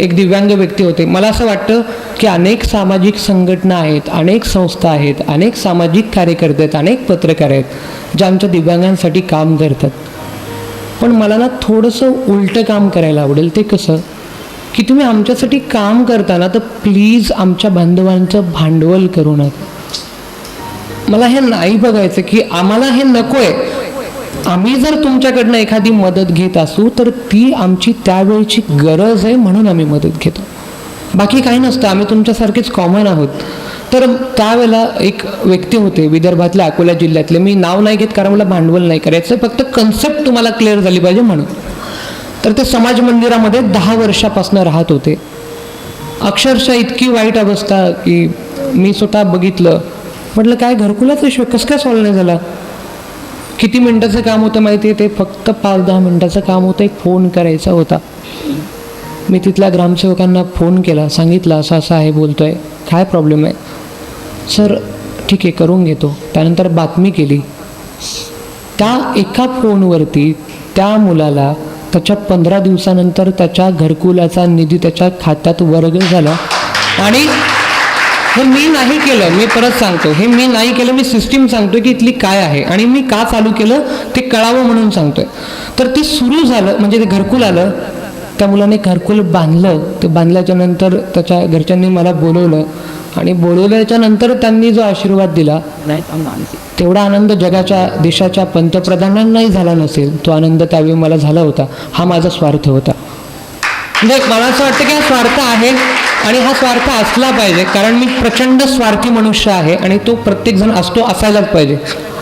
एक दिव्यांग व्यक्ती होते. मला असं वाटतं की अनेक सामाजिक संघटना आहेत, अनेक संस्था आहेत, अनेक सामाजिक कार्यकर्ते आहेत, अनेक पत्रकार आहेत जे आमच्या दिव्यांगांसाठी काम करतात. पण मला ना थोडंसं उलटं काम करायला आवडेल. ते कसं की तुम्ही आमच्यासाठी काम करताना तर प्लीज आमच्या बांधवांचं भांडवल करू नका. मला हे नाही बघायचं की आम्हाला हे नको आहे. आम्ही जर तुमच्याकडनं एखादी मदत घेत असू तर ती आमची त्यावेळची गरज आहे म्हणून आम्ही मदत घेतो, बाकी काही नसतं. आम्ही तुमच्यासारखेच कॉमन आहोत. तर त्यावेळेला एक व्यक्ती होते विदर्भातल्या अकोला जिल्ह्यातले, मी नाव नाही घेत कारण मला भांडवल नाही करायचं, फक्त कन्सेप्ट तुम्हाला क्लिअर झाली पाहिजे म्हणून. तर ते समाज मंदिरामध्ये 10 वर्षापासून राहत होते. अक्षरशः इतकी वाईट अवस्था की मी स्वतः बघितलं. म्हटलं काय घरकुलाचा इश्यू कसं काय सॉल्व्ह नाही झाला. किती मिनटाचं काम होतं माहिती आहे, ते फक्त 5-10 मिनटाचं काम होतं. एक फोन करायचा होता. मी तिथल्या ग्रामसेवकांना फोन केला, सांगितलं असं असं आहे, बोलतोय, काय प्रॉब्लेम आहे. सर ठीक आहे करून घेतो. त्यानंतर बातमी केली. त्या एका फोनवरती त्या मुलाला त्याच्या 15 दिवसानंतर त्याच्या घरकुलाचा निधी त्याच्या खात्यात वर्ग झाला. आणि हे मी नाही केलं, मी परत सांगतो, हे मी नाही केलं, मी सिस्टीम सांगतोय की इथली काय आहे आणि मी का चालू केलं ते कळावं म्हणून सांगतोय. तर ते सुरू झालं, म्हणजे ते घरकुल आलं. त्या मुलाने घरकुल बांधलं. ते बांधल्याच्या नंतर त्याच्या घरच्यांनी मला बोलवलं आणि बोलवल्याच्या नंतर त्यांनी जो आशीर्वाद दिला, तेवढा आनंद जगाच्या देशाच्या पंतप्रधानांनाही झाला नसेल. तो आनंद त्यावेळी मला झाला होता. हा माझा स्वार्थ होता. म्हणजे मला असं वाटतं की हा स्वार्थ आहे आणि हा स्वार्थ असला पाहिजे, कारण मी प्रचंड स्वार्थी मनुष्य आहे आणि तो प्रत्येकजण असतो, असायलाच पाहिजे.